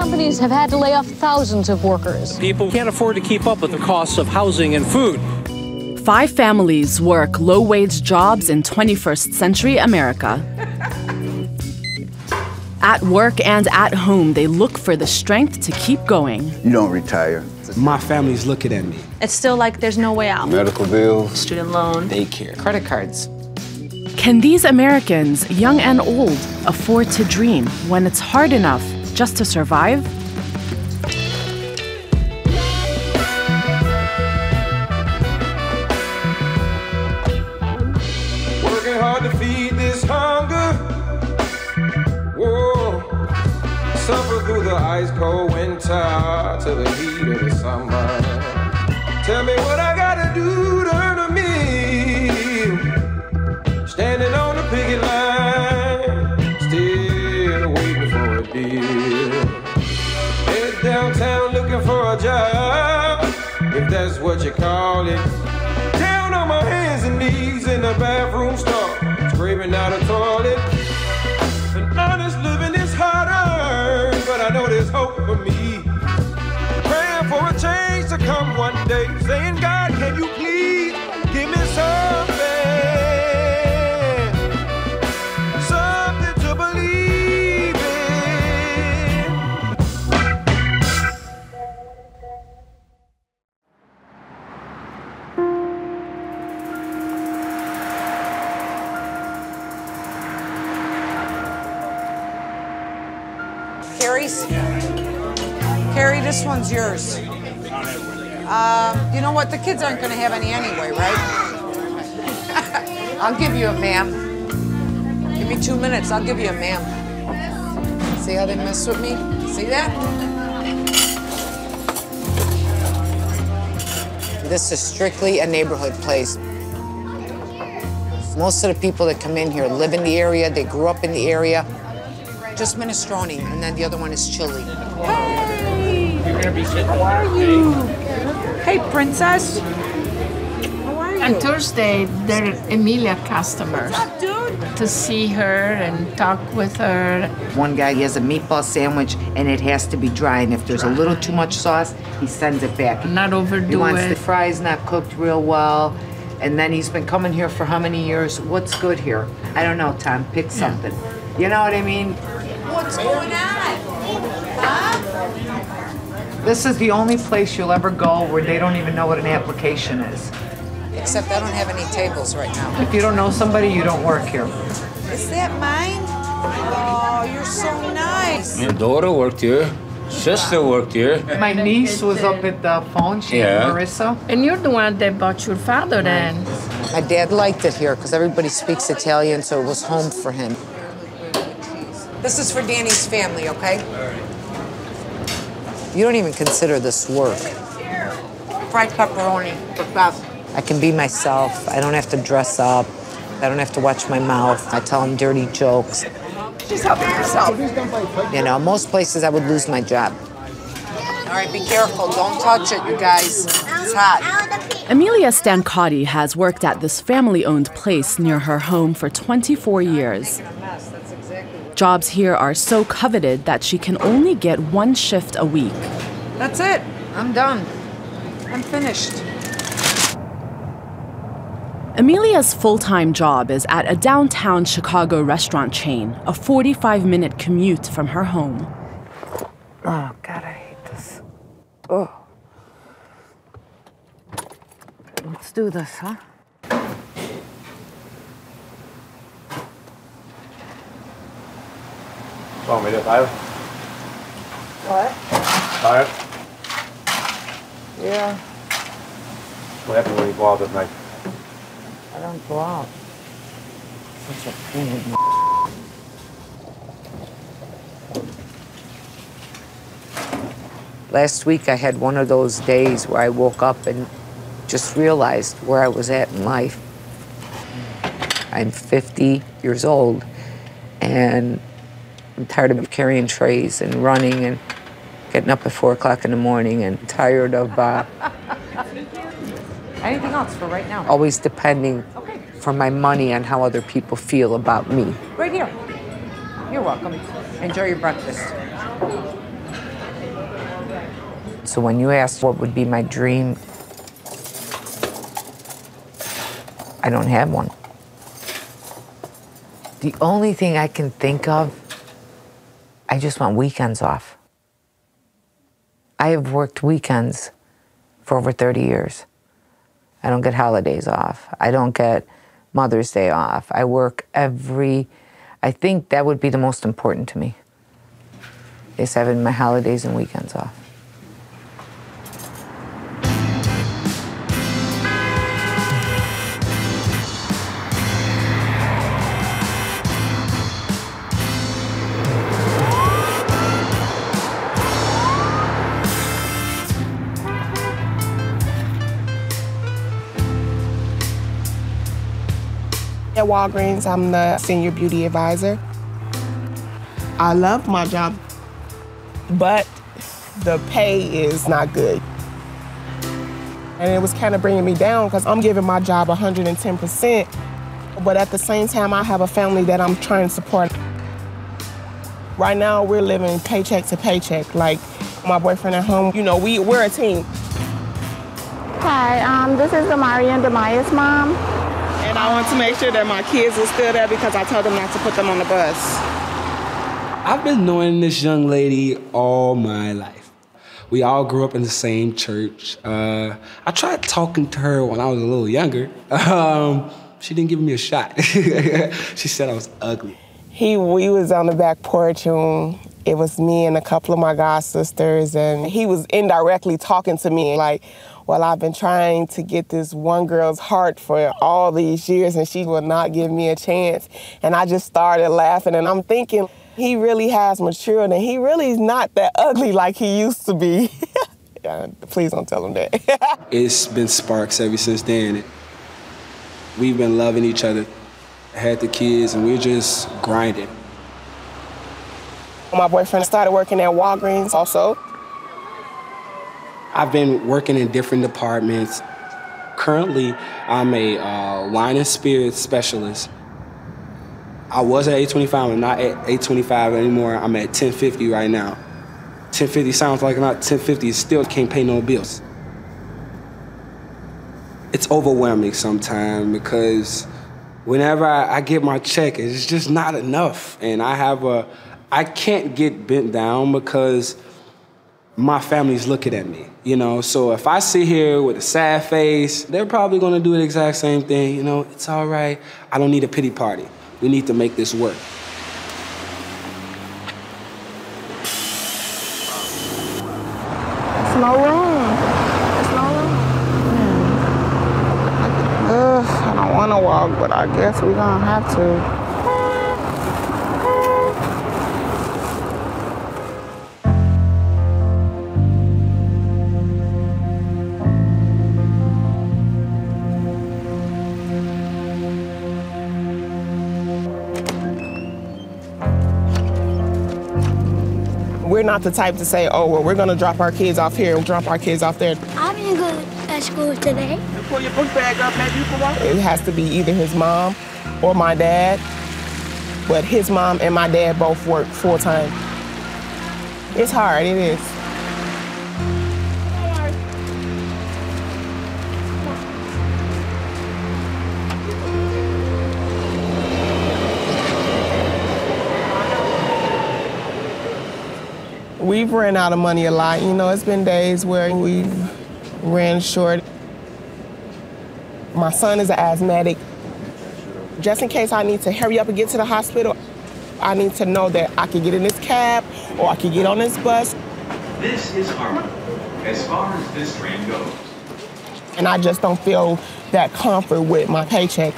companies have had to lay off thousands of workers. People can't afford to keep up with the costs of housing and food. 5 families work low-wage jobs in 21st century America. At work and at home, they look for the strength to keep going. You don't retire. My family's looking at me. It's still like there's no way out. Medical bills, Student loan, Daycare, credit cards. Can these Americans, young and old, afford to dream when it's hard enough just to survive? Working hard to feed this hunger. Whoa. Suffer through the ice cold winter to the heat of the summer. Tell me what I gotta do to earn a meal. Standing on the picket line, still waiting for a deal. Head downtown looking for a job, if that's what you call it. Down on my hands and knees in the bathroom stall, scraping out a toilet. An honest living is harder, but I know there's hope for me. Praying for a change to come one day, saying, God, can you please give me something? Something to believe in. Carrie, this one's yours. You know what? The kids aren't going to have any anyway, right? I'll give you a ma'am. Give me 2 minutes. I'll give you a ma'am. See how they mess with me? See that? This is strictly a neighborhood place. Most of the people that come in here live in the area. They grew up in the area. Just minestrone, and then the other one is chili. Hey! How are you? Hey, princess. How are you? On Thursday, they're Emilia customers. What's up, dude? To see her and talk with her. One guy, he has a meatball sandwich, and it has to be dry. And if there's a little too much sauce, he sends it back. Not overdo it. He wants the fries not cooked real well. And then he's been coming here for how many years? What's good here? I don't know, Tom. Pick something. Yeah. You know what I mean? What's going on? Huh? This is the only place you'll ever go where they don't even know what an application is. Except I don't have any tables right now. If you don't know somebody, you don't work here. Is that mine? Oh, you're so nice. My daughter worked here. Sister worked here. My niece was up at the phone. She and Marissa. And you're the one that bought your father then. My dad liked it here because everybody speaks Italian, so it was home for him. This is for Danny's family, okay? You don't even consider this work. Fried pepperoni, the best. I can be myself. I don't have to dress up. I don't have to watch my mouth. I tell them dirty jokes. She's helping herself. You know, most places I would lose my job. All right, be careful. Don't touch it, you guys. It's hot. Emilia Stancotti has worked at this family-owned place near her home for 24 years. Jobs here are so coveted that she can only get 1 shift a week. That's it. I'm done. I'm finished. Emilia's full-time job is at a downtown Chicago restaurant chain, a 45-minute commute from her home. Oh, God, I hate this. Oh. Let's do this, huh? Want me to tired? What? Tired? Yeah. What happened when you go out at night? I don't go out. Such a pain in the Last week I had one of those days where I woke up and just realized where I was at in life. I'm 50 years old and I'm tired of carrying trays and running and getting up at 4 o'clock in the morning and tired of anything else for right now. Always depending for my money on how other people feel about me. Right here. You're welcome. Enjoy your breakfast. So when you ask what would be my dream, I don't have one. The only thing I can think of, I just want weekends off. I have worked weekends for over 30 years. I don't get holidays off. I don't get Mother's Day off. I work I think that would be the most important to me, is having my holidays and weekends off. At Walgreens, I'm the senior beauty advisor. I love my job, but the pay is not good. And it was kind of bringing me down because I'm giving my job 110%, but at the same time, I have a family that I'm trying to support. Right now, we're living paycheck to paycheck. Like my boyfriend at home, you know, we're a team. Hi, this is Amari and Demaya's mom. And I want to make sure that my kids are still there because I told them not to put them on the bus. I've been knowing this young lady all my life. We all grew up in the same church. I tried talking to her when I was a little younger. She didn't give me a shot. She said I was ugly. We was on the back porch and it was me and a couple of my god sisters, and he was indirectly talking to me like, well, I've been trying to get this one girl's heart for all these years and she will not give me a chance. And I just started laughing and I'm thinking, he really has matured and he really is not that ugly like he used to be. Please don't tell him that. It's been sparks ever since then. We've been loving each other, had the kids, and we're just grinding. My boyfriend started working at Walgreens also. I've been working in different departments. Currently, I'm a wine and spirits specialist. I was at 825, I'm not at 825 anymore. I'm at 1050 right now. 1050 sounds like not 1050, still can't pay no bills. It's overwhelming sometimes because whenever I get my check, it's just not enough. And I can't get bent down because my family's looking at me, you know? So if I sit here with a sad face, they're probably gonna do the exact same thing, you know? It's all right, I don't need a pity party. We need to make this work. There's no room. There's no room. I don't wanna walk, but I guess we're gonna have to. We're not the type to say, oh, well, we're gonna drop our kids off here and drop our kids off there. I didn't go to school today. Pull your book bag up, maybe you can walk. It has to be either his mom or my dad, but his mom and my dad both work full time. It's hard, it is. We've ran out of money a lot. You know, it's been days where we've ran short. My son is an asthmatic. Just in case I need to hurry up and get to the hospital, I need to know that I can get in this cab or I can get on this bus. This is Harmony, as far as this train goes. And I just don't feel that comfort with my paycheck.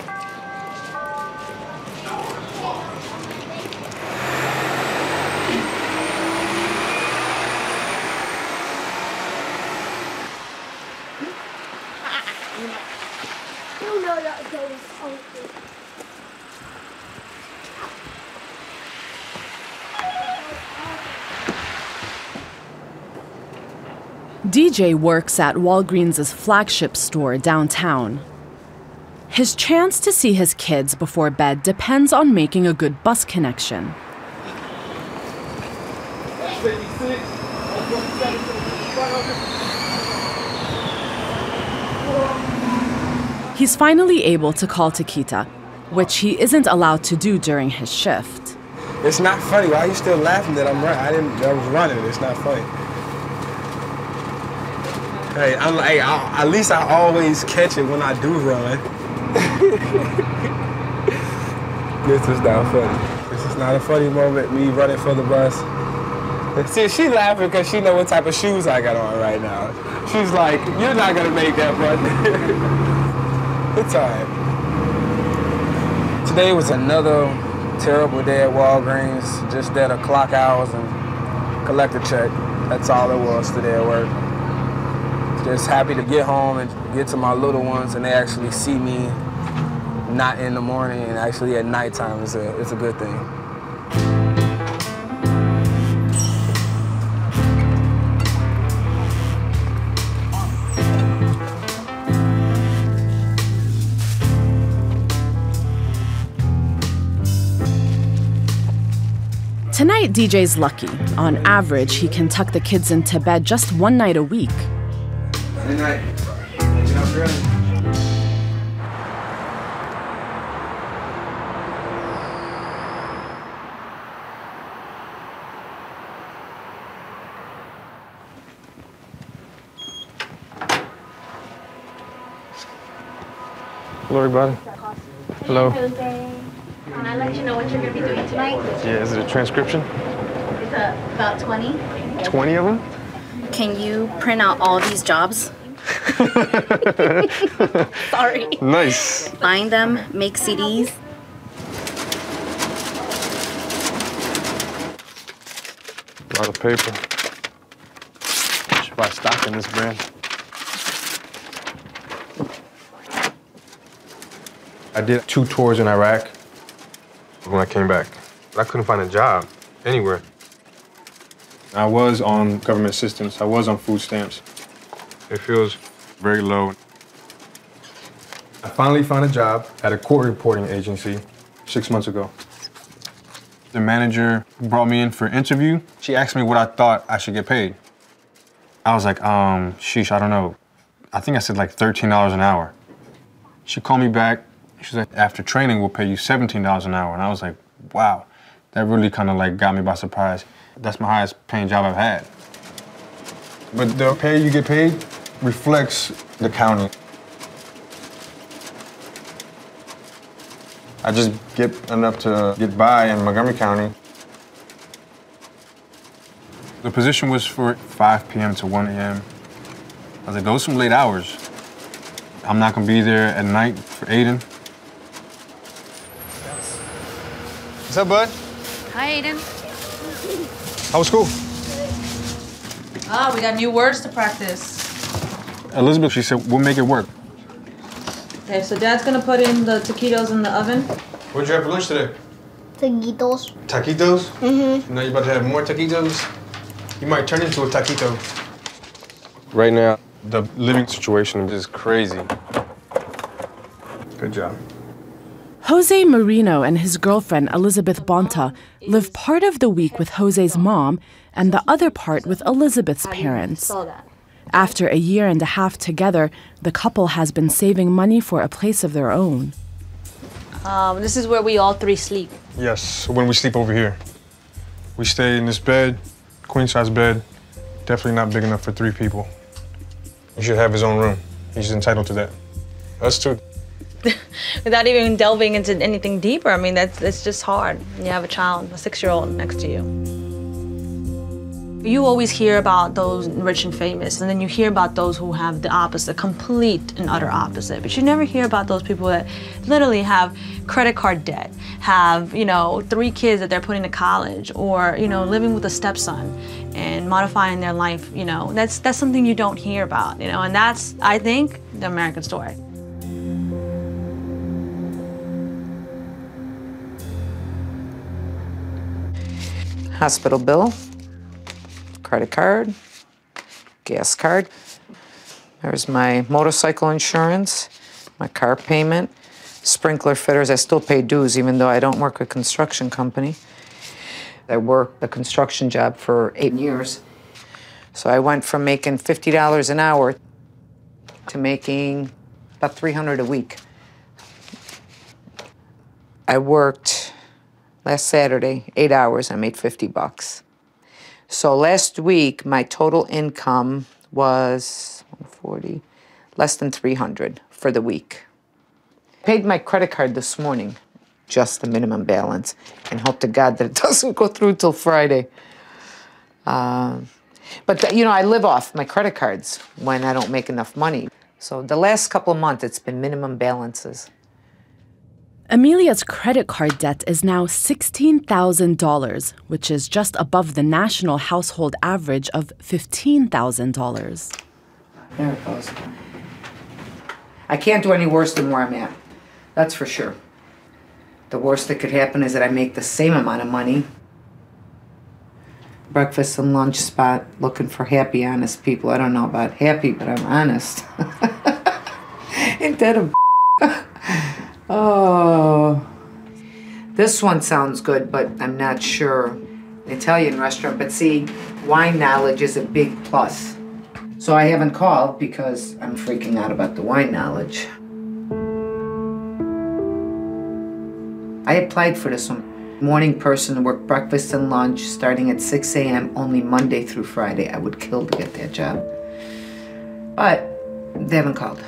DJ works at Walgreens' flagship store downtown. His chance to see his kids before bed depends on making a good bus connection. That's 56. He's finally able to call Taquita, which he isn't allowed to do during his shift. It's not funny. Why are you still laughing that I'm running? I was running. It's not funny. Hey, at least I always catch it when I do run. This is not funny. This is not a funny moment, me running for the bus. See, she laughing because she know what type of shoes I got on right now. She's like, you're not gonna make that run. It's all right. Today was another terrible day at Walgreens. Just there to clock hours and collect a check. That's all it was today at work. Just happy to get home and get to my little ones and they actually see me not in the morning and actually at nighttime. It's a good thing. Tonight, DJ's lucky. On average, he can tuck the kids into bed just one night a week. Good night. Get up early. Hello, everybody. Hello. Can I let you know what you're going to be doing tonight? Yeah, is it a transcription? It's about 20. 20 of them? Can you print out all these jobs? Sorry. Nice. Find them, make CDs. A lot of paper. Should buy stock in this brand. I did 2 tours in Iraq when I came back. I couldn't find a job anywhere. I was on government assistance. I was on food stamps. It feels very low. I finally found a job at a court reporting agency 6 months ago. The manager brought me in for an interview. She asked me what I thought I should get paid. I was like, sheesh, I don't know. I think I said like $13 an hour. She called me back. She's like, after training, we'll pay you $17 an hour. And I was like, wow, that really kind of like got me by surprise. That's my highest paying job I've had. But the pay you get paid reflects the county. I just get enough to get by in Montgomery County. The position was for 5 p.m. to 1 a.m. I was like, those are some late hours. I'm not gonna be there at night for Aiden. What's up, bud? Hi, Aiden. How was school? Ah, we got new words to practice. Elizabeth, she said, we'll make it work. Okay, so Dad's gonna put in the taquitos in the oven. What'd you have for lunch today? Taquitos. Taquitos? Mm-hmm. Now you're about to have more taquitos? You might turn into a taquito. Right now, the living situation is crazy. Good job. Jose Marino and his girlfriend, Elizabeth Bonta, live part of the week with Jose's mom and the other part with Elizabeth's parents. After a year and a half together, the couple has been saving money for a place of their own. This is where we all 3 sleep. Yes, when we sleep over here. We stay in this bed, queen-size bed, definitely not big enough for 3 people. He should have his own room. He's entitled to that. Us too. Without even delving into anything deeper, I mean, that's just hard. You have a child, a 6-year-old next to you. You always hear about those rich and famous, and then you hear about those who have the opposite, complete and utter opposite. But you never hear about those people that literally have credit card debt, have, 3 kids that they're putting to college, or, living with a stepson and modifying their life, That's something you don't hear about, and that's, I think, the American story. Hospital bill, credit card, gas card. There's my motorcycle insurance, my car payment, sprinkler fitters. I still pay dues even though I don't work with a construction company. I worked a construction job for 8 years. So I went from making $50 an hour to making about $300 a week. I worked last Saturday, 8 hours, I made $50. So last week, my total income was 140, less than 300 for the week. Paid my credit card this morning, just the minimum balance, and hope to God that it doesn't go through till Friday. But you know, I live off my credit cards when I don't make enough money. So the last couple of months, it's been minimum balances. Amelia's credit card debt is now $16,000, which is just above the national household average of $15,000. There it goes. I can't do any worse than where I'm at. That's for sure. The worst that could happen is that I make the same amount of money. Breakfast and lunch spot, looking for happy, honest people. I don't know about happy, but I'm honest. Ain't that a Oh. This one sounds good, but I'm not sure. Italian restaurant, but see, wine knowledge is a big plus. So I haven't called because I'm freaking out about the wine knowledge. I applied for this one. Morning person to work breakfast and lunch starting at 6 a.m. only Monday through Friday. I would kill to get that job. But they haven't called.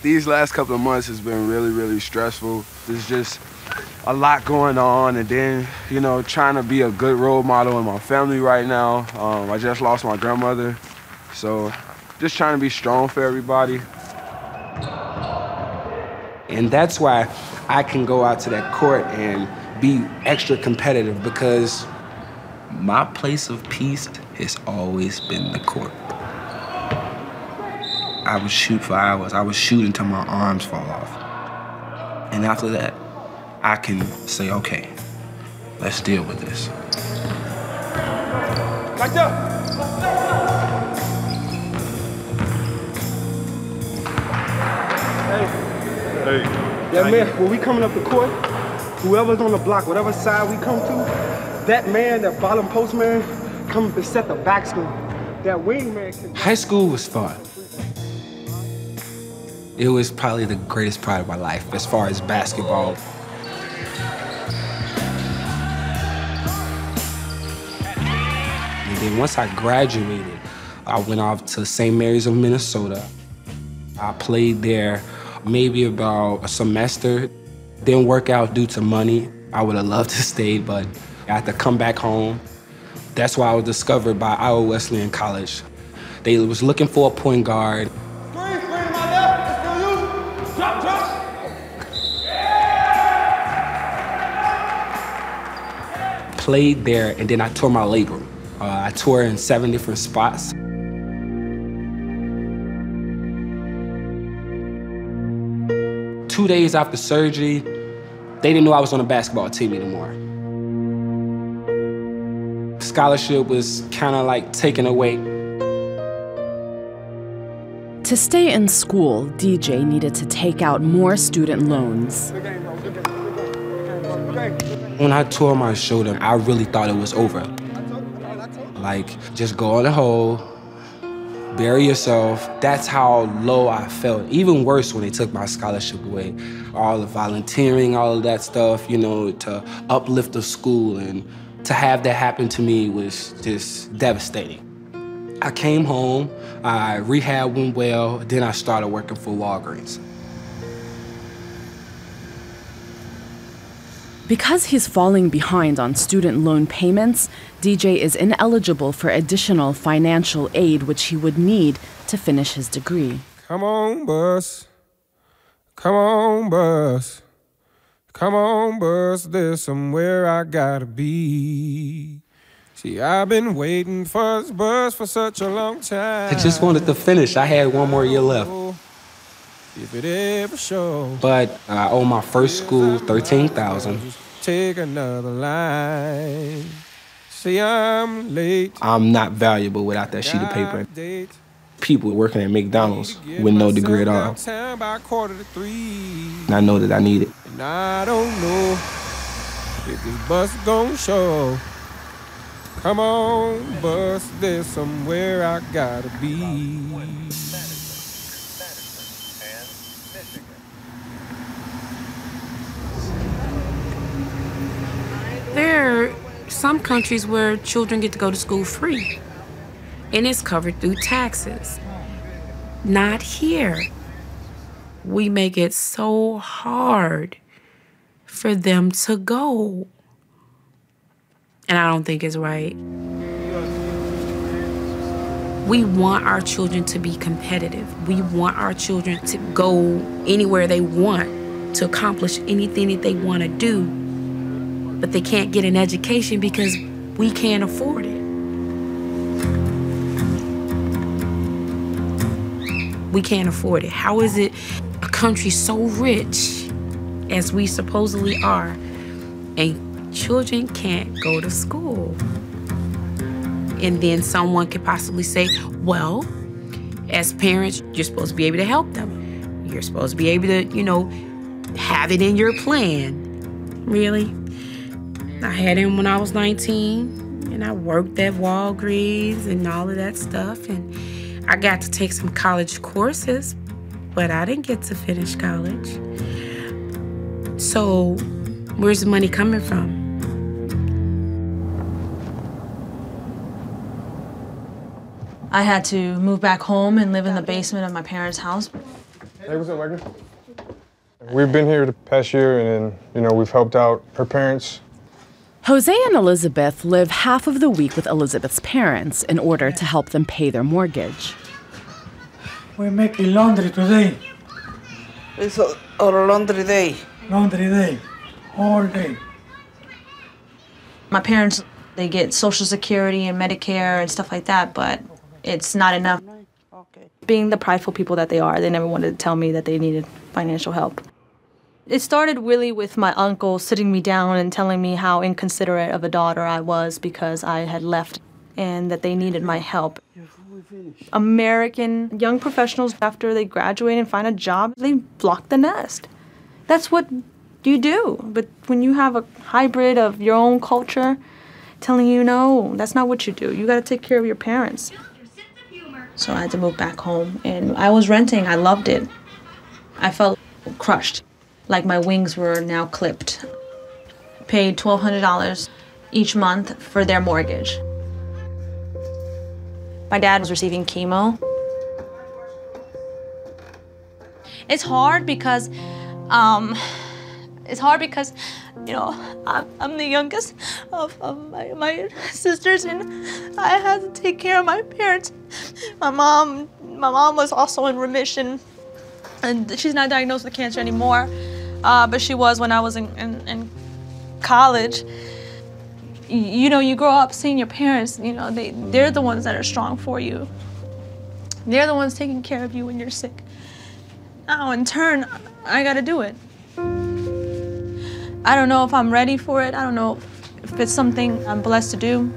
These last couple of months has been really, really stressful. There's just a lot going on, and then, you know, trying to be a good role model in my family right now. I just lost my grandmother, so just trying to be strong for everybody. And that's why I can go out to that court and be extra competitive, because my place of peace has always been the court. I would shoot for hours. I would shoot until my arms fall off. And after that, I can say, okay, let's deal with this. Like that. Hey. Yeah, man, when we coming up the court, whoever's on the block, whatever side we come to, that man, that bottom post man, come to set the back screen. That wing man can... High school was fun. It was probably the greatest part of my life as far as basketball. And then once I graduated, I went off to St. Mary's of Minnesota. I played there maybe about a semester. Didn't work out due to money. I would have loved to stay, but I had to come back home. That's why I was discovered by Iowa Wesleyan College. They was looking for a point guard. Played there, and then I tore my labrum. I tore in 7 different spots. 2 days after surgery, they didn't know I was on the basketball team anymore. Scholarship was kind of like taken away. To stay in school, DJ needed to take out more student loans. When I tore my shoulder, I really thought it was over. Like, just go in a hole, bury yourself. That's how low I felt. Even worse when they took my scholarship away. All the volunteering, all of that stuff, you know, to uplift the school, and to have that happen to me was just devastating. I came home, rehab went well, then I started working for Walgreens. Because he's falling behind on student loan payments, DJ is ineligible for additional financial aid, which he would need to finish his degree. Come on, bus. Come on, bus. Come on, bus. There's somewhere I gotta be. See, I've been waiting for this bus for such a long time. I just wanted to finish. I had 1 more year left. If it ever shows. But I owe my first school $13,000. Take another line. See, I'm late. I'm not valuable without that sheet of paper. people working at McDonald's with no degree at all. And I know that I need it. And I don't know if this bus gon' show. Come on, bus, there's somewhere I gotta be. There are some countries where children get to go to school free, and it's covered through taxes. Not here. We make it so hard for them to go. And I don't think it's right. We want our children to be competitive. We want our children to go anywhere they want, to accomplish anything that they want to do. But they can't get an education because we can't afford it. We can't afford it. How is it a country so rich, as we supposedly are, and children can't go to school? And then someone could possibly say, well, as parents, you're supposed to be able to help them. You're supposed to be able to, you know, have it in your plan. Really? I had him when I was 19, and I worked at Walgreens and all of that stuff, and I got to take some college courses, but I didn't get to finish college. So where's the money coming from? I had to move back home and live in the basement of my parents' house. Hey, what's up, Michael? We've been here the past year, and then, you know, we've helped out her parents. Jose and Elizabeth live half of the week with Elizabeth's parents in order to help them pay their mortgage. We're making laundry today. It's a laundry day. Laundry day, all day. My parents, they get Social Security and Medicare and stuff like that, but it's not enough. Being the prideful people that they are, they never wanted to tell me that they needed financial help. It started really with my uncle sitting me down and telling me how inconsiderate of a daughter I was because I had left and that they needed my help. American young professionals, after they graduate and find a job, they block the nest. That's what you do. But when you have a hybrid of your own culture telling you, no, that's not what you do. You got to take care of your parents. So I had to move back home, and I was renting. I loved it. I felt crushed, like my wings were now clipped. Paid $1,200 each month for their mortgage. My dad was receiving chemo. It's hard because, you know, I'm the youngest of my sisters, and I had to take care of my parents. My mom was also in remission, and she's not diagnosed with cancer anymore, but she was when I was in college. You know, you grow up seeing your parents, you know, they're the ones that are strong for you. They're the ones taking care of you when you're sick. Now, in turn, I gotta do it. I don't know if I'm ready for it. I don't know if it's something I'm blessed to do.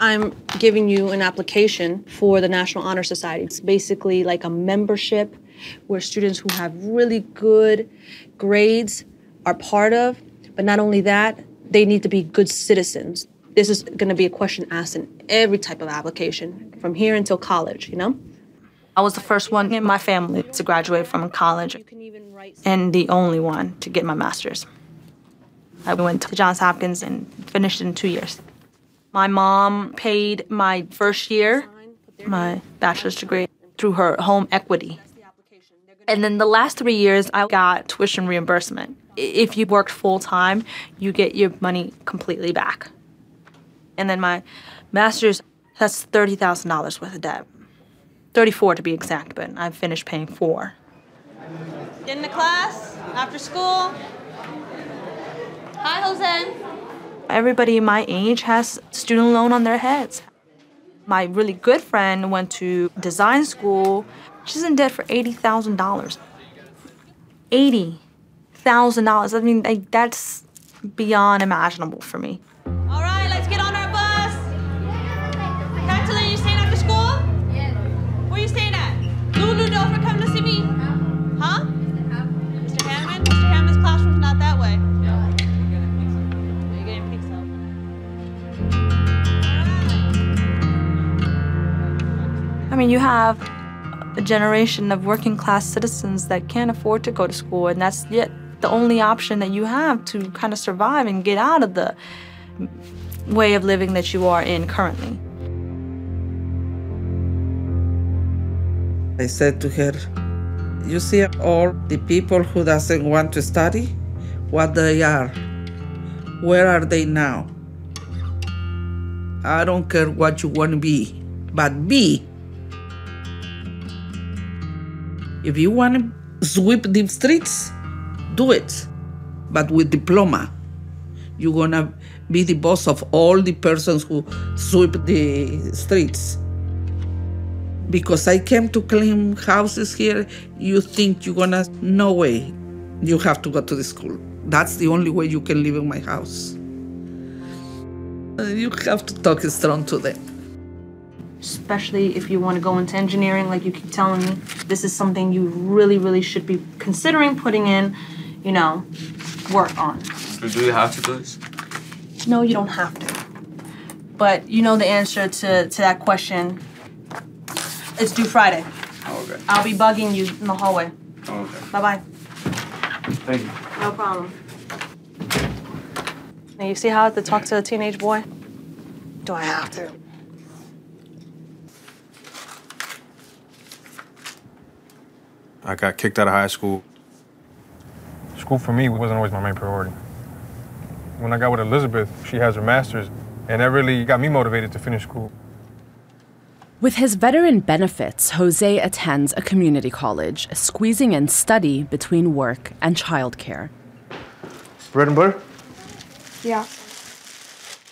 I'm giving you an application for the National Honor Society. It's basically like a membership where students who have really good grades are part of, but not only that, they need to be good citizens. This is going to be a question asked in every type of application, from here until college, you know? I was the first one in my family to graduate from college and the only one to get my master's. I went to Johns Hopkins and finished in 2 years. My mom paid my first year, my bachelor's degree, through her home equity. And then the last 3 years, I got tuition reimbursement. If you worked full-time, you get your money completely back. And then my master's, that's $30,000 worth of debt. 34 to be exact, but I finished paying 4. Get into class after school. Hi, Jose. Everybody my age has student loan on their heads. My really good friend went to design school. She's in debt for $80,000. $80,000. I mean, like, that's beyond imaginable for me. All right, let's get on our bus. Catalina, you staying after school? Yeah. Where you staying at? Lulu, don't for coming to see me. Huh? Mr. Hammond? Mr. Hammond's classroom's not that way. You're getting pixel. I mean, you have a generation of working class citizens that can't afford to go to school, and that's yet the only option that you have to kind of survive and get out of the way of living that you are in currently. I said to her, you see all the people who doesn't want to study, what they are. Where are they now? I don't care what you want to be, but be. If you want to sweep the streets, do it, but with diploma. You're gonna be the boss of all the persons who sweep the streets. Because I came to clean houses here, you think you're gonna, no way. You have to go to the school. That's the only way you can live in my house. You have to talk strong to them. Especially if you want to go into engineering, like you keep telling me, this is something you really, really should be considering putting in, you know, work on. So do you have to do this? No, you don't have to. But you know the answer to that question. It's due Friday. Okay. I'll be bugging you in the hallway. Okay. Bye-bye. Thank you. No problem. Now, you see how I have to talk to a teenage boy? Do I have to? I got kicked out of high school. School for me wasn't always my main priority. When I got with Elizabeth, she has her master's, and that really got me motivated to finish school. With his veteran benefits, Jose attends a community college, squeezing in study between work and childcare. Bread and butter? Yeah.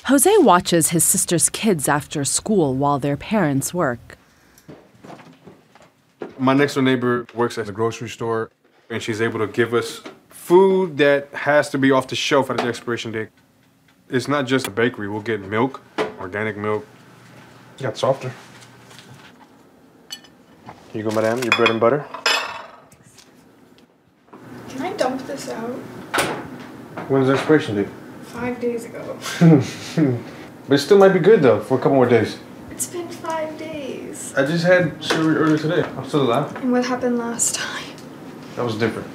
Jose watches his sister's kids after school while their parents work. My next door neighbor works at the grocery store, and she's able to give us food that has to be off the shelf at the expiration date. It's not just a bakery. We'll get milk, organic milk. It got softer. Here you go, madame, your bread and butter. Can I dump this out? When's the expiration date? 5 days ago. But it still might be good, though, for a couple more days. It's been 5 days. I just had surgery earlier today. I'm still alive. And what happened last time? That was different.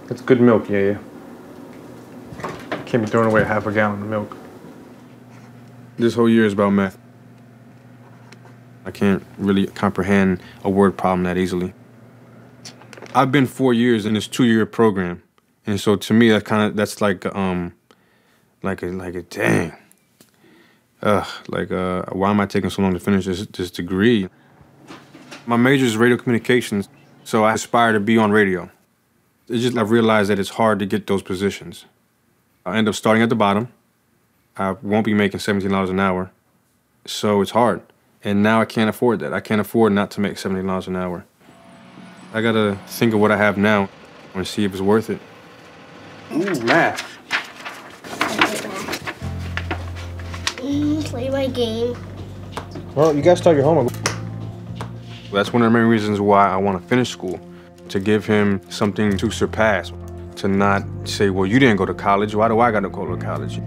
It's good milk, yeah. Can't be throwing away half a gallon of milk. This whole year is about math. I can't really comprehend a word problem that easily. I've been 4 years in this 2-year program, and so to me that's like a dang. Why am I taking so long to finish this degree? My major is radio communications, so I aspire to be on radio. It's just I realized that it's hard to get those positions. I end up starting at the bottom. I won't be making $17 an hour, so it's hard. And now I can't afford that. I can't afford not to make $17 an hour. I gotta think of what I have now and see if it's worth it. Ooh, math. Play my game. Well, you gotta start your homework. That's one of the main reasons why I want to finish school, to give him something to surpass, to not say, well, you didn't go to college, why do I gotta go to college?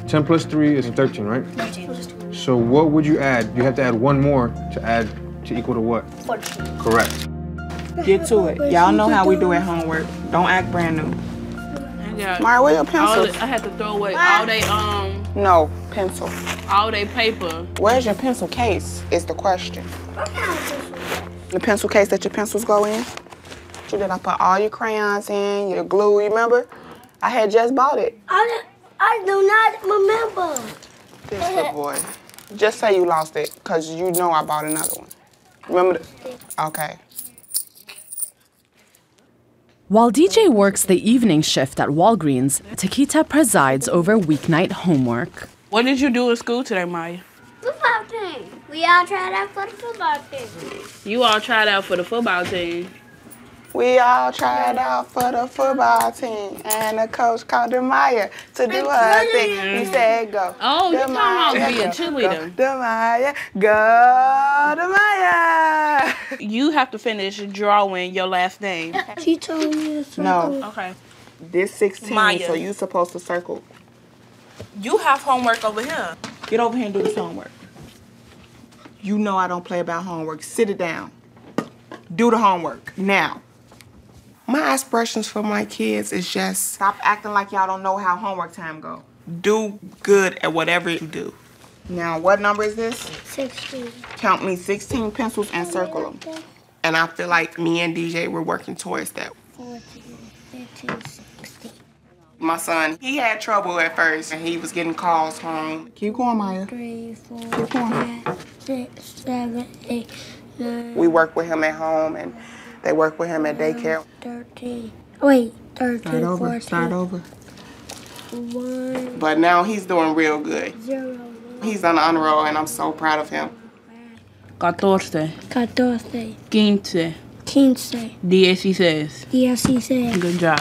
10 plus 3 is 13, right? 13. So what would you add? You have to add one more to equal to what? 14. Correct. Get to it. Y'all know how we do at homework. Don't act brand new. Mara, where your pencils? I had to throw away all they No, pencil. all they paper. Where's your pencil case is the question. The pencil case that your pencils go in? You did I put all your crayons in, your glue, you remember? I had just bought it. I do not remember. This good boy. Just say you lost it, because you know I bought another one. Remember? Okay. While DJ works the evening shift at Walgreens, Taquita presides over weeknight homework. What did you do at school today, Maya? Football team. We all tried out for the football team. You all tried out for the football team. We all tried out for the football team, and the coach called Demaya to do her thing. He said, go. Oh, you talking about being a cheerleader. Demaya, go, Demaya. You have to finish drawing your last name. She told me to circle. No. Okay. This 16, Maya. so you're supposed to circle. You have homework over here. Get over here and do this homework. You know I don't play about homework. Sit it down. Do the homework, now. My aspirations for my kids is just stop acting like y'all don't know how homework time go. Do good at whatever you do. Now, what number is this? 16. Count me 16 pencils and circle them. And I feel like me and DJ were working towards that. 14, 15, 16. My son, he had trouble at first, and he was getting calls home. Keep going, Maya. 3, 4, Keep going. 5, 6, 7, 8, 9. We work with him at home, and they work with him at daycare. 13. Wait, 13, Start over. 14. Start over. 1. But now he's doing real good. 0. He's on the honor roll, and I'm so proud of him. 14. 14. 15. 15. 16. 16. Good job.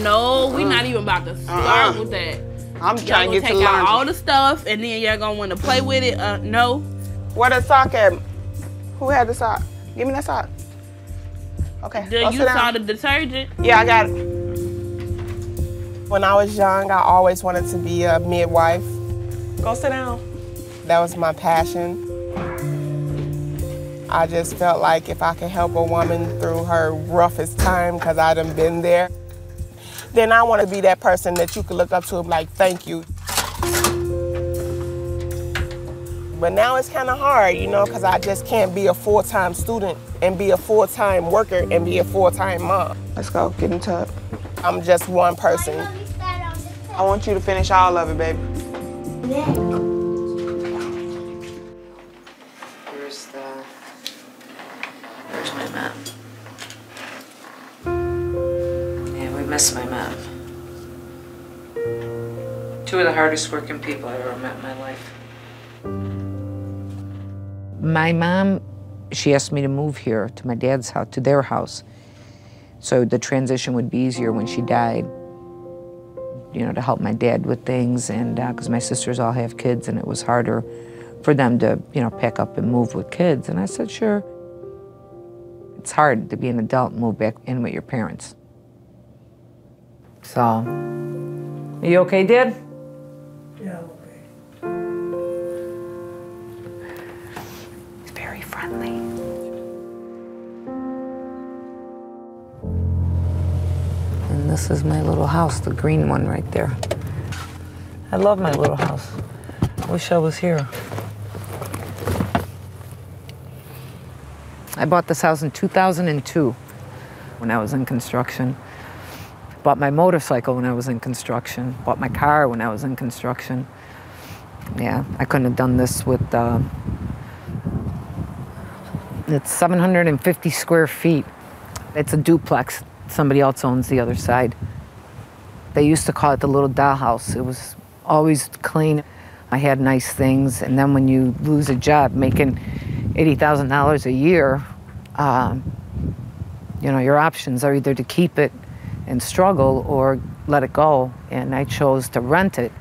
No, we're not even about to start with that. I'm trying to get to take out laundry. all the stuff, and then y'all gonna want to play with it. No. Where the sock at? Who had the sock? Give me that sock. Okay. Do go you sit down. saw the detergent? Yeah, I got it. When I was young, I always wanted to be a midwife. Go sit down. That was my passion. I just felt like if I could help a woman through her roughest time, because I done been there, then I want to be that person that you could look up to and be like, thank you. But now it's kind of hard, you know, because I just can't be a full-time student and be a full-time worker and be a full-time mom. Let's go, get in the tub. I'm just one person. I want you to finish all of it, baby. Where's my map? Yeah, we miss my mom. 2 of the hardest working people I've ever met in my life. My mom, she asked me to move here to my dad's house, to their house. So the transition would be easier when she died, you know, to help my dad with things, and because my sisters all have kids and it was harder for them to, you know, pack up and move with kids. And I said, sure. It's hard to be an adult and move back in with your parents. So, are you okay, Dad? Yeah, He's very friendly. And this is my little house, the green one right there. I love my little house. I wish I was here. I bought this house in 2002 when I was in construction. Bought my motorcycle when I was in construction. Bought my car when I was in construction. Yeah, I couldn't have done this with, it's 750 square feet. It's a duplex. Somebody else owns the other side. They used to call it the little dollhouse. It was always clean. I had nice things, and then when you lose a job making $80,000 a year, you know, your options are either to keep it and struggle or let it go, and I chose to rent it.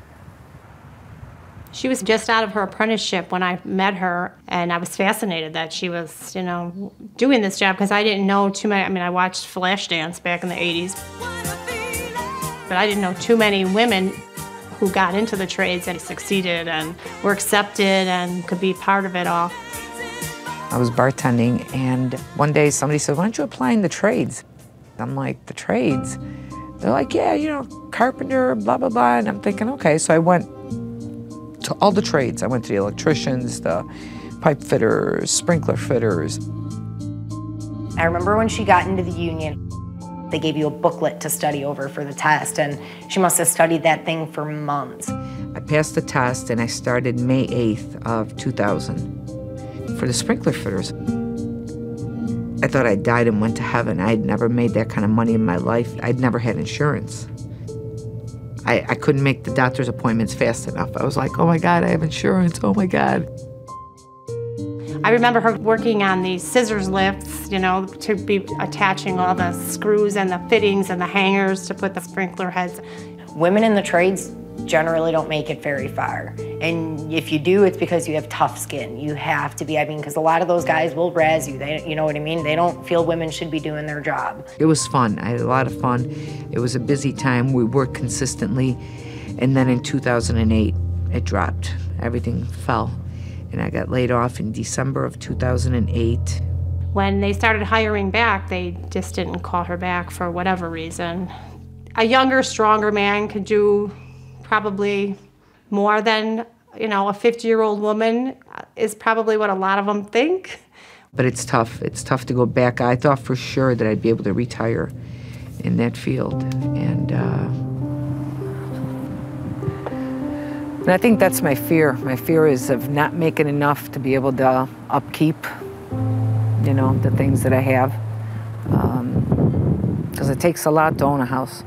She was just out of her apprenticeship when I met her, and I was fascinated that she was, you know, doing this job because I didn't know too many. I mean, I watched Flashdance back in the 80s, but I didn't know too many women who got into the trades and succeeded and were accepted and could be part of it all. I was bartending, and one day somebody said, why don't you apply in the trades? I'm like, the trades? They're like, yeah, you know, carpenter, blah, blah, blah. And I'm thinking, okay. So I went to all the trades. I went to the electricians, the pipe fitters, sprinkler fitters. I remember when she got into the union, they gave you a booklet to study over for the test, and she must have studied that thing for months. I passed the test, and I started May 8th of 2000 for the sprinkler fitters. I thought I died and went to heaven. I'd never made that kind of money in my life. I'd never had insurance. I couldn't make the doctor's appointments fast enough. I was like, oh my God, I have insurance, oh my God. I remember her working on these scissors lifts, you know, to be attaching all the screws and the fittings and the hangers to put the sprinkler heads. Women in the trades generally don't make it very far. And if you do, it's because you have tough skin. You have to be, I mean, because a lot of those guys will razz you. They, you know what I mean? They don't feel women should be doing their job. It was fun. I had a lot of fun. It was a busy time. We worked consistently. And then in 2008, it dropped. Everything fell. And I got laid off in December of 2008. When they started hiring back, they just didn't call her back for whatever reason. A younger, stronger man could do probably more than, you know, a 50-year-old woman is probably what a lot of them think. But it's tough. It's tough to go back. I thought for sure that I'd be able to retire in that field. And I think that's my fear. My fear is of not making enough to be able to upkeep, you know, the things that I have. Because it takes a lot to own a house.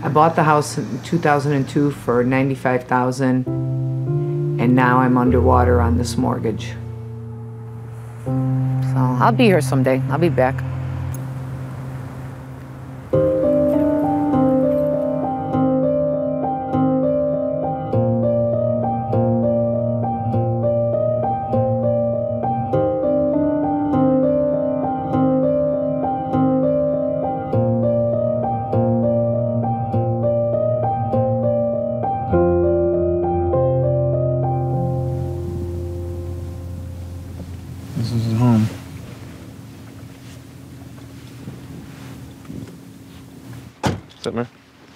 I bought the house in 2002 for $95,000, and now I'm underwater on this mortgage. So I'll be here someday. I'll be back. This is home. What's up, man?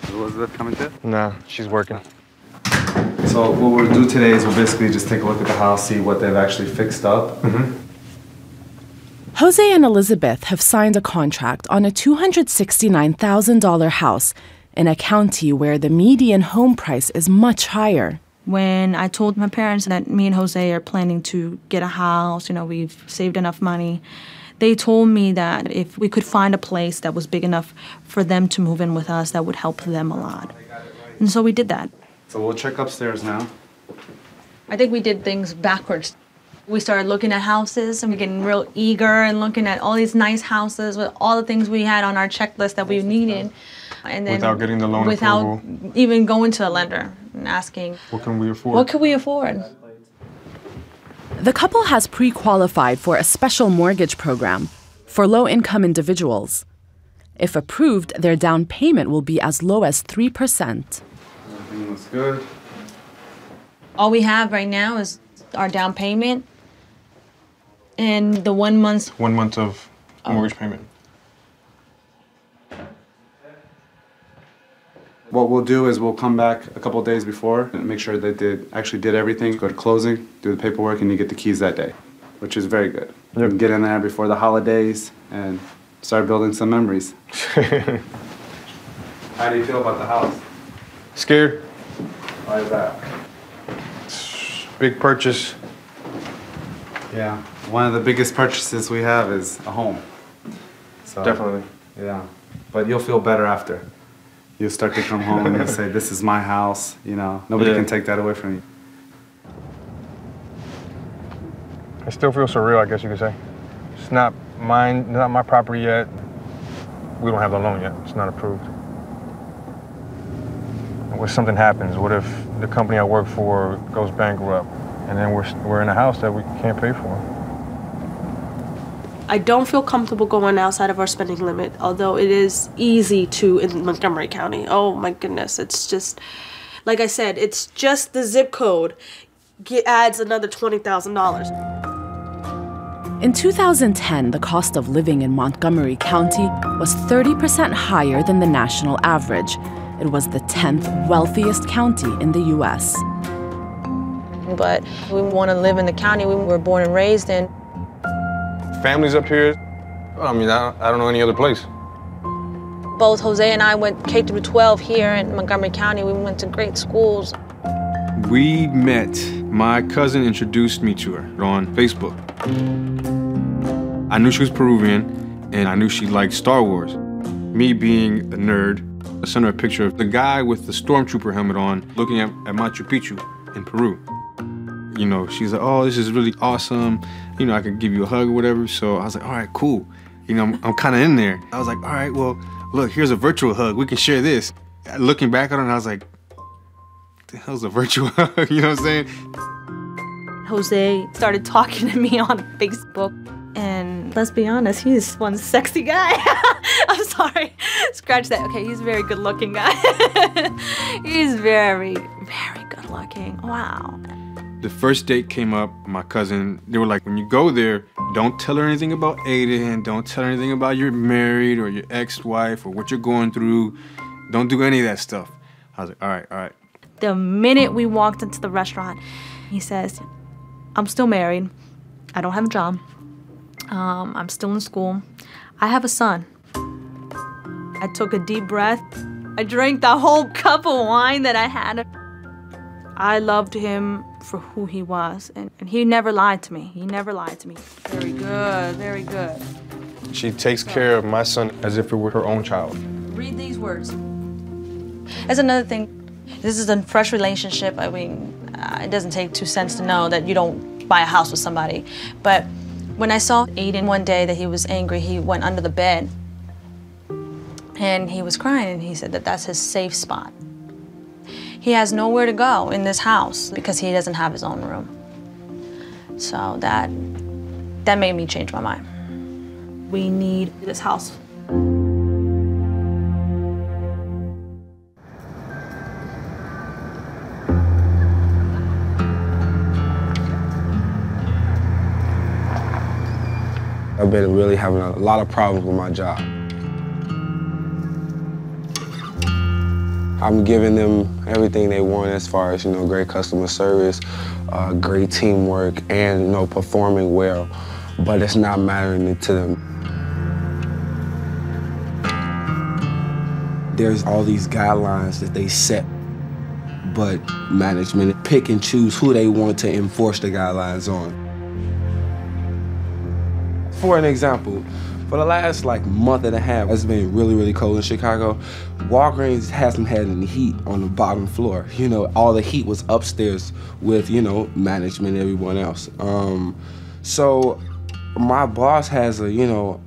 Elizabeth coming too? Nah, she's working. So what we'll do today is we'll basically just take a look at the house, see what they've actually fixed up. Jose and Elizabeth have signed a contract on a $269,000 house in a county where the median home price is much higher. When I told my parents that me and Jose are planning to get a house, you know, we've saved enough money, they told me that if we could find a place that was big enough for them to move in with us, that would help them a lot. And so we did that. So we'll check upstairs now. I think we did things backwards. We started looking at houses and we're getting real eager and looking at all these nice houses with all the things we had on our checklist that we needed. And then without getting the loan without approval. even going to a lender and asking, What can we afford? what can we afford? The couple has pre-qualified for a special mortgage program for low-income individuals. If approved, their down payment will be as low as 3%. Everything looks good. All we have right now is our down payment and the 1 month. 1 month of mortgage payment. What we'll do is we'll come back a couple of days before and make sure that they actually did everything, go to closing, do the paperwork, and you get the keys that day, which is very good. You can get in there before the holidays and start building some memories. How do you feel about the house? Scared. Why is that? Big purchase. Yeah, one of the biggest purchases we have is a home. So, Definitely. Yeah, but you'll feel better after. You'll start to come home and say, this is my house, you know. Nobody can take that away from you. It still feels surreal, I guess you could say. It's not mine, not my property yet. We don't have the loan yet. It's not approved. What if something happens? What if the company I work for goes bankrupt? And then we're in a house that we can't pay for. I don't feel comfortable going outside of our spending limit, although it is easy to in Montgomery County. Oh my goodness, it's just, like I said, it's just the zip code adds another $20,000. In 2010, the cost of living in Montgomery County was 30% higher than the national average. It was the 10th wealthiest county in the U.S. But we want to live in the county we were born and raised in. Families up here, I mean, I don't know any other place. Both Jose and I went K through 12 here in Montgomery County. We went to great schools. We met. My cousin introduced me to her on Facebook. I knew she was Peruvian, and I knew she liked Star Wars. Me being a nerd, I sent her a picture of the guy with the stormtrooper helmet on looking at Machu Picchu in Peru. You know, she's like, oh, this is really awesome. You know, I could give you a hug or whatever. So I was like, all right, cool. You know, I'm kind of in there. I was like, all right, well, look, here's a virtual hug. We can share this. Looking back on it, I was like, what the hell's a virtual hug? You know what I'm saying? Jose started talking to me on Facebook. And let's be honest, he's one sexy guy. I'm sorry, scratch that. Okay, he's a very good looking guy. He's very, very good looking. Wow. The first date came up, my cousin, they were like, when you go there, don't tell her anything about Aiden, don't tell her anything about you're married or your ex-wife or what you're going through. Don't do any of that stuff. I was like, all right, all right. The minute we walked into the restaurant, he says, I'm still married. I don't have a job. I'm still in school. I have a son. I took a deep breath. I drank the whole cup of wine that I had. I loved him for who he was, and he never lied to me. He never lied to me. Very good, very good. She takes care of my son as if it were her own child. Read these words. That's another thing. This is a fresh relationship. I mean, it doesn't take 2 cents to know that you don't buy a house with somebody. But when I saw Aiden one day that he was angry, he went under the bed and he was crying, and he said that that's his safe spot. He has nowhere to go in this house because he doesn't have his own room. So that made me change my mind. We need this house. I've been really having a lot of problems with my job. I'm giving them everything they want as far as, you know, great customer service, great teamwork, and, you know, performing well, but it's not mattering to them. There's all these guidelines that they set, but management pick and choose who they want to enforce the guidelines on. For an example, for the last month and a half, it's been really, really cold in Chicago. Walgreens hasn't had any heat on the bottom floor. You know, all the heat was upstairs with, you know, management and everyone else. So my boss has a, you know,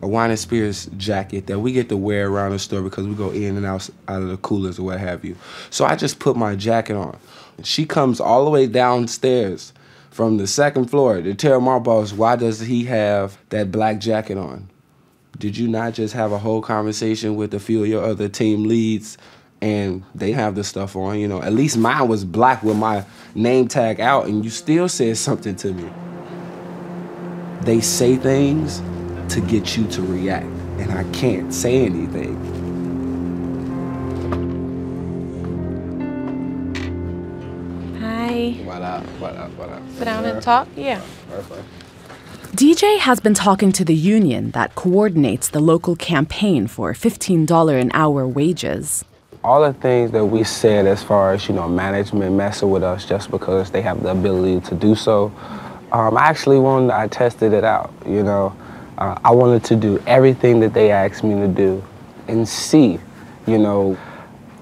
a wine and spirits jacket that we get to wear around the store because we go in and out of the coolers or what have you. So I just put my jacket on. She comes all the way downstairs from the second floor to tell my boss, why does he have that black jacket on? Did you not just have a whole conversation with a few of your other team leads and they have the stuff on, you know? At least mine was black with my name tag out and you still said something to me. They say things to get you to react and I can't say anything. What up? Sit down and talk? Yeah. Perfect. DJ has been talking to the union that coordinates the local campaign for $15 an hour wages. All the things that we said as far as, you know, management messing with us just because they have the ability to do so, I tested it out, you know. I wanted to do everything that they asked me to do and see, you know,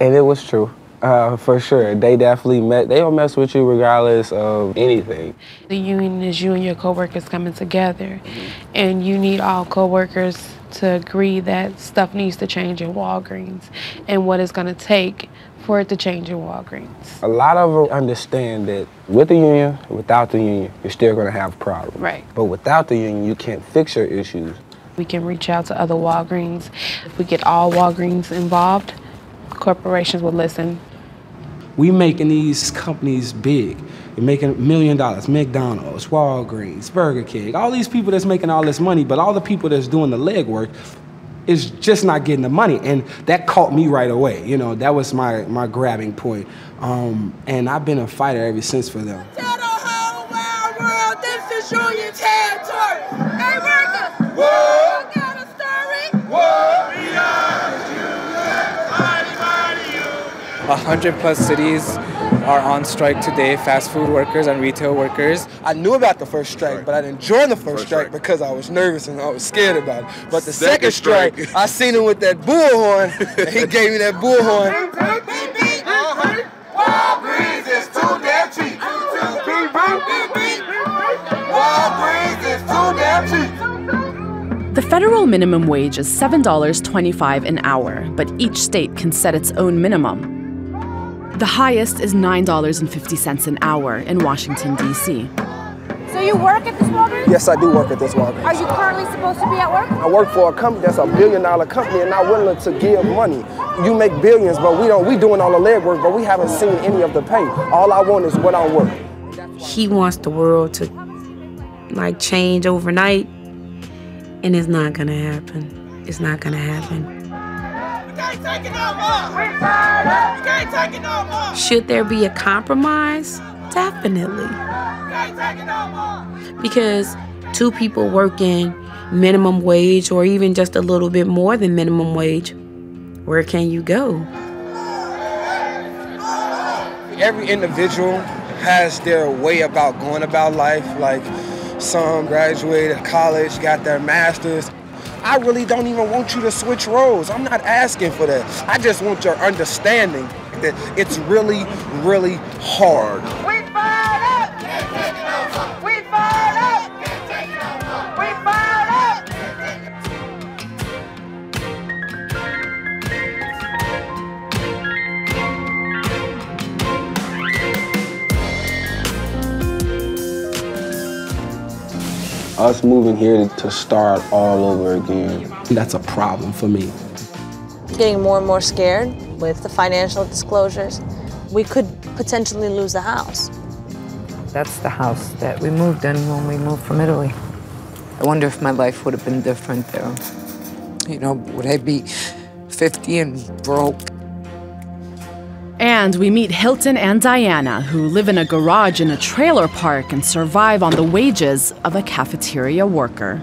and it was true. For sure. They definitely they'll mess with you regardless of anything. The union is you and your coworkers coming together, and you need all coworkers to agree that stuff needs to change in Walgreens and what it's going to take for it to change in Walgreens. A lot of them understand that with the union, without the union, you're still going to have problems. Right. But without the union, you can't fix your issues. We can reach out to other Walgreens. If we get all Walgreens involved, corporations will listen. We making these companies big. You're making $1 million, McDonald's, Walgreens, Burger King, all these people that's making all this money, but all the people that's doing the legwork is just not getting the money. And that caught me right away. You know, that was my grabbing point. And I've been a fighter ever since for them. Tell the whole wide world this is union territory. Hey, workers! Whoa! You got a story? Whoa! We are the union, mighty, mighty union. 100+ cities are on strike today, fast food workers and retail workers. I knew about the first strike, but I didn't join the first strike because I was nervous and I was scared about it. But the second strike, I seen him with that bullhorn, and he gave me that bullhorn. Walgreens is too damn cheap. Walgreens is too damn cheap. The federal minimum wage is $7.25 an hour, but each state can set its own minimum. The highest is $9.50 an hour in Washington, D.C. So you work at this Walgreens? Yes, I do work at this Walgreens. Are you currently supposed to be at work? I work for a company that's $1 billion company and not willing to give money. You make billions, but we doing all the legwork, but we haven't seen any of the pay. All I want is what I work. He wants the world to like change overnight, and it's not gonna happen. It's not gonna happen. We can't take it no more. We fired up. We can't take it no more. Should there be a compromise? Definitely. We can't take it no more. Because two people working minimum wage or even just a little bit more than minimum wage, where can you go? Every individual has their way about going about life. Like some graduated college, got their masters. I really don't even want you to switch roles. I'm not asking for that. I just want your understanding that it's really, really hard. We fired up. We fired up. We fired up. Us moving here to start all over again, that's a problem for me. Getting more and more scared with the financial disclosures. We could potentially lose the house. That's the house that we moved in when we moved from Italy. I wonder if my life would have been different there. You know, would I be 50 and broke? And we meet Hilton and Diana, who live in a garage in a trailer park and survive on the wages of a cafeteria worker.